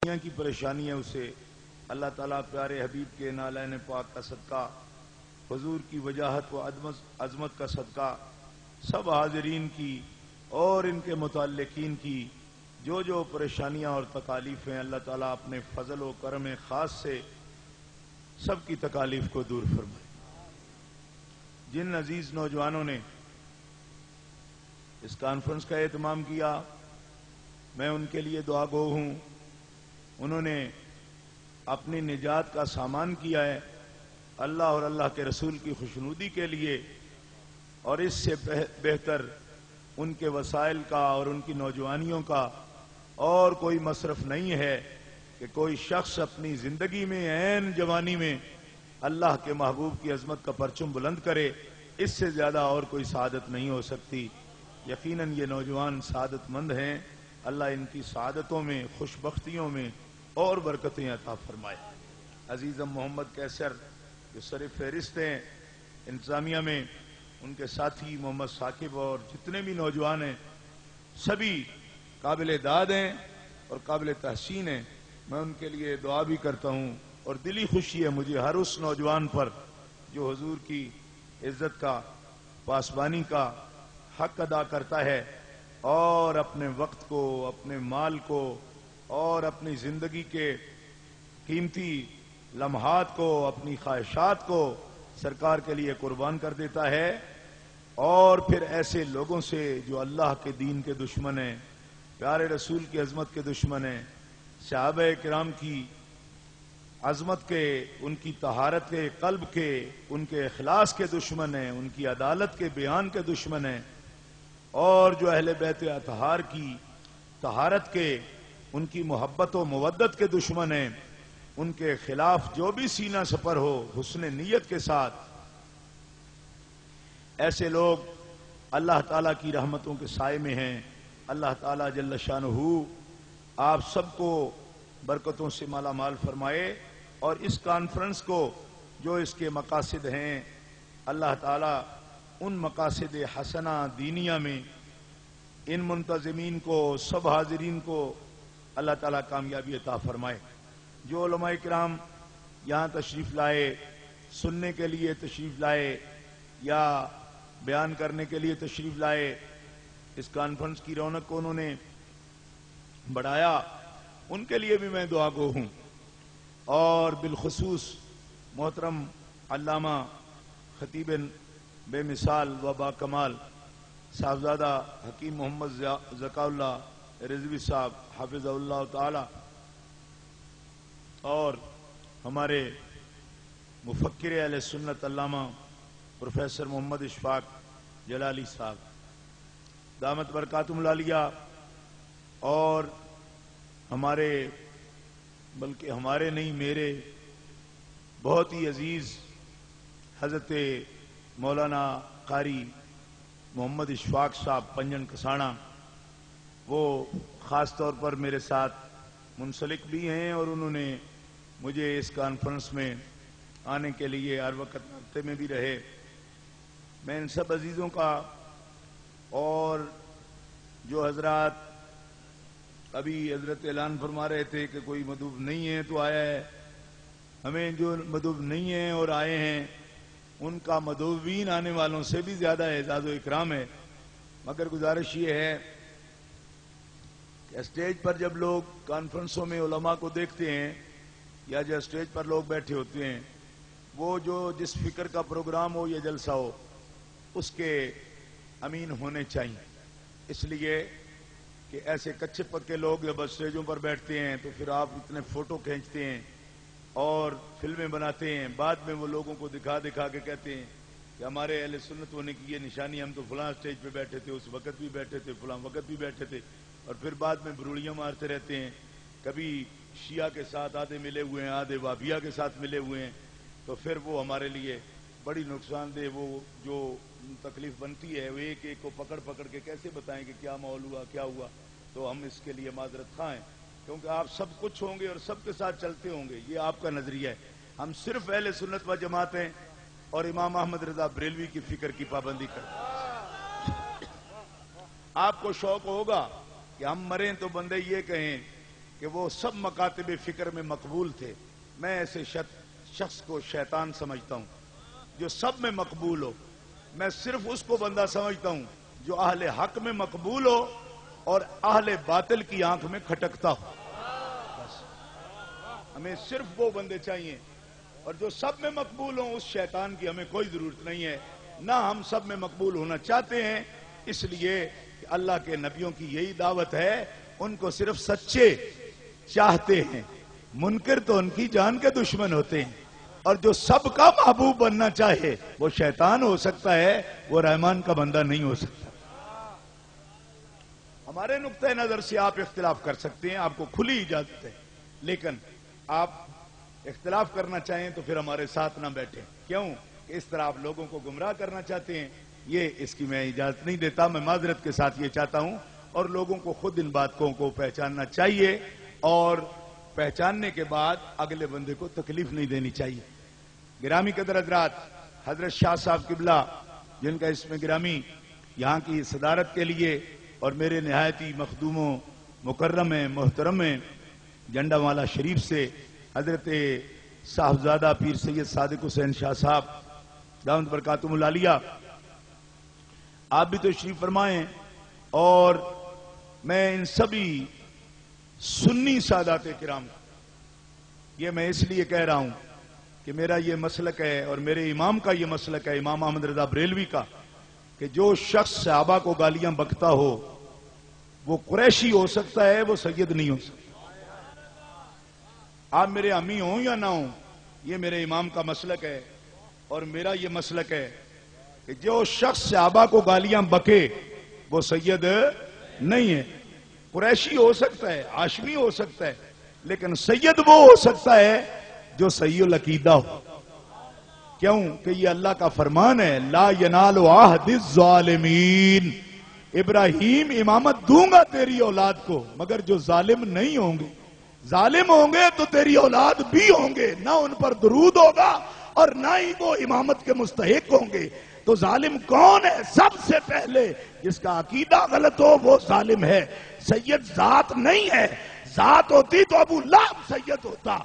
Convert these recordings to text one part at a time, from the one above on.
دنیا کی پریشانی ہے اسے اللہ تعالیٰ پیارے حبیب کے نالین پاک کا صدقہ، حضور کی وجاہت و عظمت کا صدقہ، سب حاضرین کی اور ان کے متعلقین کی جو پریشانیاں اور تکالیف ہیں، اللہ تعالیٰ اپنے فضل و کرم خاص سے سب کی تکالیف کو دور فرمائے۔ جن عزیز نوجوانوں نے اس کانفرنس کا اہتمام کیا، میں ان کے لیے دعا گو ہوں۔ انہوں نے اپنی نجات کا سامان کیا ہے اللہ اور اللہ کے رسول کی خوشنودی کے لیے، اور اس سے بہتر ان کے وسائل کا اور ان کی نوجوانیوں کا اور کوئی مصرف نہیں ہے کہ کوئی شخص اپنی زندگی میں عین جوانی میں اللہ کے محبوب کی عظمت کا پرچم بلند کرے۔ اس سے زیادہ اور کوئی سعادت نہیں ہو سکتی۔ یقیناً یہ نوجوان سعادت مند ہیں، اللہ ان کی سعادتوں میں، خوشبختیوں میں اور برکتیں عطا فرمائے۔ عزیزم محمد کیسر جو سر فہرست ہیں انتظامیہ میں، ان کے ساتھی محمد ثاقب اور جتنے بھی نوجوان ہیں سبھی قابل داد ہیں اور قابل تحسین ہیں۔ میں ان کے لیے دعا بھی کرتا ہوں، اور دلی خوشی ہے مجھے ہر اس نوجوان پر جو حضور کی عزت کا، پاسبانی کا حق ادا کرتا ہے اور اپنے وقت کو، اپنے مال کو اور اپنی زندگی کے قیمتی لمحات کو، اپنی خواہشات کو سرکار کے لیے قربان کر دیتا ہے، اور پھر ایسے لوگوں سے جو اللہ کے دین کے دشمن ہیں، پیارے رسول کی عظمت کے دشمن ہیں، صحابہ کرام کی عظمت کے، ان کی طہارت کے قلب کے، ان کے اخلاص کے دشمن ہیں، ان کی عدالت کے بیان کے دشمن ہیں، اور جو اہل بیت اطہار کی طہارت کے، ان کی محبت و مودت کے دشمن ہیں، ان کے خلاف جو بھی سینہ سپر ہو حسن نیت کے ساتھ، ایسے لوگ اللہ تعالیٰ کی رحمتوں کے سائے میں ہیں۔ اللہ تعالیٰ جل شانہ آپ سب کو برکتوں سے مالا مال فرمائے، اور اس کانفرنس کو جو اس کے مقاصد ہیں، اللہ تعالیٰ ان مقاصد حسنہ دینیہ میں ان منتظمین کو، سب حاضرین کو اللہ تعالیٰ کامیابی عطا فرمائے۔ جو علماء کرام یہاں تشریف لائے، سننے کے لیے تشریف لائے یا بیان کرنے کے لیے تشریف لائے، اس کانفرنس کی رونق کو انہوں نے بڑھایا، ان کے لیے بھی میں دعا گو ہوں۔ اور بالخصوص محترم علامہ خطیب بے مثال و با کمال صاحبزادہ حکیم محمد ذکا اللہ رضوی صاحب حافظ اللہ تعالی، اور ہمارے مفکر اہل سنت علامہ پروفیسر محمد اشفاق جلالی صاحب دامت برکاتہم العالیہ، اور ہمارے، بلکہ ہمارے نہیں میرے بہت ہی عزیز حضرت مولانا قاری محمد اشفاق صاحب پنجن کسانا، وہ خاص طور پر میرے ساتھ منسلک بھی ہیں، اور انہوں نے مجھے اس کانفرنس میں آنے کے لیے ہر وقت رابطے میں بھی رہے۔ میں ان سب عزیزوں کا، اور جو حضرات ابھی حضرت اعلان فرما رہے تھے کہ کوئی مدعو نہیں ہے تو آیا ہے، ہمیں جو مدعو نہیں ہیں اور آئے ہیں ان کا مدعوین آنے والوں سے بھی زیادہ اعزاز و اکرام ہے۔ مگر گزارش یہ ہے کہ اسٹیج پر جب لوگ کانفرنسوں میں علماء کو دیکھتے ہیں، یا جو اسٹیج پر لوگ بیٹھے ہوتے ہیں، وہ جو جس فکر کا پروگرام ہو یا جلسہ ہو اس کے امین ہونے چاہیے، اس لیے کہ ایسے کچے پکے لوگ جب اسٹیجوں پر بیٹھتے ہیں تو پھر آپ اتنے فوٹو کھینچتے ہیں اور فلمیں بناتے ہیں، بعد میں وہ لوگوں کو دکھا دکھا کے کہتے ہیں کہ ہمارے اہل سنت ہونے کی یہ نشانی، ہم تو فلاں اسٹیج پہ بیٹھے تھے، اس وقت بھی بیٹھے تھے، فلاں وقت بھی بیٹھے تھے، اور پھر بعد میں بروڑیاں مارتے رہتے ہیں، کبھی شیعہ کے ساتھ آدھے ملے ہوئے ہیں، آدھے وہابیہ کے ساتھ ملے ہوئے ہیں، تو پھر وہ ہمارے لیے بڑی نقصان دہ وہ جو تکلیف بنتی ہے، وہ ایک ایک کو پکڑ پکڑ کے کیسے بتائیں کہ کیا ماحول ہوا، کیا ہوا۔ تو ہم اس کے لیے معذرت خواہ ہیں، کیونکہ آپ سب کچھ ہوں گے اور سب کے ساتھ چلتے ہوں گے، یہ آپ کا نظریہ ہے۔ ہم صرف اہل سنت و جماعت ہیں اور امام احمد رضا بریلوی کی فکر کی پابندی کرتے ہیں۔ آپ کو شوق ہوگا کہ ہم مریں تو بندے یہ کہیں کہ وہ سب مکاتب فکر میں مقبول تھے. میں ایسے شخص کو شیطان سمجھتا ہوں جو سب میں مقبول ہو. میں صرف اس کو بندہ سمجھتا ہوں جو اہل حق میں مقبول ہو اور اہل باطل کی آنکھ میں کھٹکتا ہو. بس ہمیں صرف وہ بندے چاہیے. اور جو سب میں مقبول ہوں اس شیطان کی ہمیں کوئی ضرورت نہیں ہے. نہ ہم سب میں مقبول ہونا چاہتے ہیں. اس لیے کہ اللہ کے نبیوں کی یہی دعوت ہے. ان کو صرف سچے چاہتے ہیں. منکر تو ان کی جان کے دشمن ہوتے ہیں. اور جو سب کا محبوب بننا چاہے وہ شیطان ہو سکتا ہے, وہ رحمان کا بندہ نہیں ہو سکتا. ہمارے نقطۂ نظر سے آپ اختلاف کر سکتے ہیں, آپ کو کھلی اجازت ہے. لیکن آپ اختلاف کرنا چاہیں تو پھر ہمارے ساتھ نہ بیٹھیں. کیوں کہ اس طرح آپ لوگوں کو گمراہ کرنا چاہتے ہیں. یہ اس کی میں اجازت نہیں دیتا. میں معذرت کے ساتھ یہ چاہتا ہوں. اور لوگوں کو خود ان باتوں کو پہچاننا چاہیے اور پہچاننے کے بعد اگلے بندے کو تکلیف نہیں دینی چاہیے. گرامی قدر حضرات, حضرت شاہ صاحب قبلہ جن کا اس میں گرامی یہاں کی صدارت کے لیے اور میرے نہایتی مخدوم و مکرم ہیں, محترم ہیں, جنڈا والا شریف سے حضرت صاحبزادہ پیر سید صادق حسین شاہ صاحب دامت برکاتہم العالیہ, آپ بھی تشریف فرمائیں. اور میں ان سبھی سنی سادات کرام, یہ میں اس لیے کہہ رہا ہوں کہ میرا یہ مسلک ہے اور میرے امام کا یہ مسلک ہے, امام احمد رضا بریلوی کا, کہ جو شخص صحابہ کو گالیاں بکتا ہو وہ قریشی ہو سکتا ہے, وہ سید نہیں ہو سکتا. آپ میرے امی ہوں یا نہ ہوں, یہ میرے امام کا مسلک ہے. اور میرا یہ مسلک ہے کہ جو شخص صحابہ کو گالیاں بکے وہ سید نہیں ہے. قریشی ہو سکتا ہے, ہاشمی ہو سکتا ہے, لیکن سید وہ ہو سکتا ہے جو صحیح العقیدہ ہو. کیوں کہ یہ اللہ کا فرمان ہے, لا ینال عہد الظالمین. ابراہیم امامت دوں گا تیری اولاد کو مگر جو ظالم نہیں ہوں گے. ظالم ہوں گے تو تیری اولاد بھی ہوں گے, نہ ان پر درود ہوگا اور نہ ہی وہ امامت کے مستحق ہوں گے. تو ظالم کون ہے؟ سب سے پہلے جس کا عقیدہ غلط ہو وہ ظالم ہے. سید ذات نہیں ہے. ذات ہوتی تو ابو لہب سید ہوتا.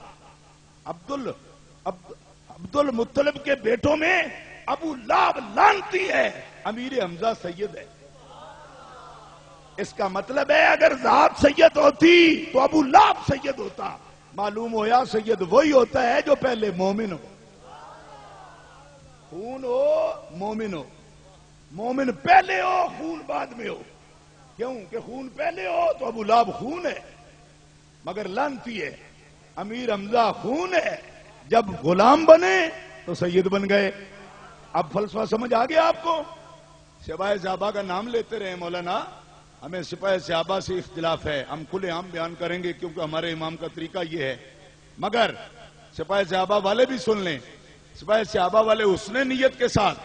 عبد المطلب کے بیٹوں میں ابو لہب لعنتی ہے, امیر حمزہ سید ہے. اس کا مطلب ہے اگر ذات سید ہوتی تو ابو لہب سید ہوتا. معلوم ہوا سید وہی ہوتا ہے جو پہلے مومن ہو. خون ہو مومن ہو, مومن پہلے ہو خون بعد میں ہو. کیوں کہ خون پہلے ہو تو ابو لہب خون ہے مگر لعنتی ہے. امیر حمزہ خون ہے, جب غلام بنے تو سید بن گئے. اب فلسفہ سمجھ آ گیا آپ کو؟ سپاہ صحابہ کا نام لیتے رہے مولانا, ہمیں سپاہ صحابہ سے اختلاف ہے, ہم کھلے عام بیان کریں گے کیونکہ ہمارے امام کا طریقہ یہ ہے. مگر سپاہ صحابہ والے بھی سن لیں, سپاہ صحابہ والے حسن نیت کے ساتھ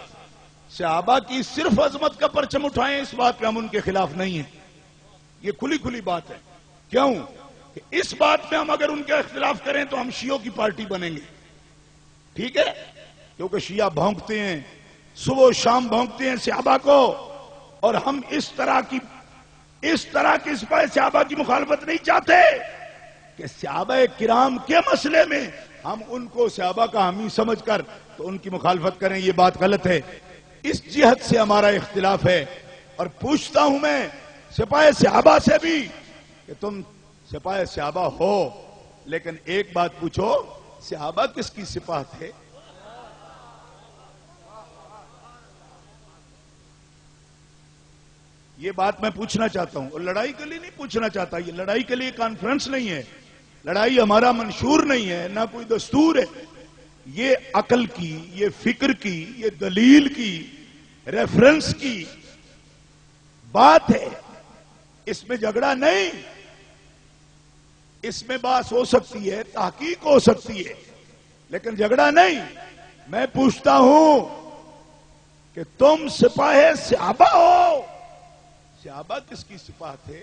صحابہ کی صرف عظمت کا پرچم اٹھائیں, اس بات پہ ہم ان کے خلاف نہیں ہیں. یہ کھلی کھلی بات ہے. کیوں کہ اس بات پہ ہم اگر ان کے اختلاف کریں تو ہم شیعوں کی پارٹی بنیں گے. ٹھیک ہے, کیونکہ شیعہ بھونکتے ہیں, صبح و شام بھونکتے ہیں صحابہ کو, اور ہم اس طرح کی سپاہ صحابہ کی مخالفت نہیں چاہتے کہ صحابہ کرام کے مسئلے میں ہم ان کو صحابہ کا حامی سمجھ کر تو ان کی مخالفت کریں. یہ بات غلط ہے. اس جہت سے ہمارا اختلاف ہے. اور پوچھتا ہوں میں سپاہ صحابہ سے بھی کہ تم سپاہ صحابہ ہو, لیکن ایک بات پوچھو, صحابہ کس کی سپاہ تھے؟ یہ بات میں پوچھنا چاہتا ہوں, اور لڑائی کے لیے نہیں پوچھنا چاہتا. یہ لڑائی کے لیے کانفرنس نہیں ہے, لڑائی ہمارا منشور نہیں ہے, نہ کوئی دستور ہے. یہ عقل کی, یہ فکر کی, یہ دلیل کی, ریفرنس کی بات ہے. اس میں جھگڑا نہیں. اس میں بات ہو سکتی ہے, تحقیق ہو سکتی ہے, لیکن جھگڑا نہیں. میں پوچھتا ہوں کہ تم سپاہ صحابہ ہو, صحابہ کس کی سپاہ تھے؟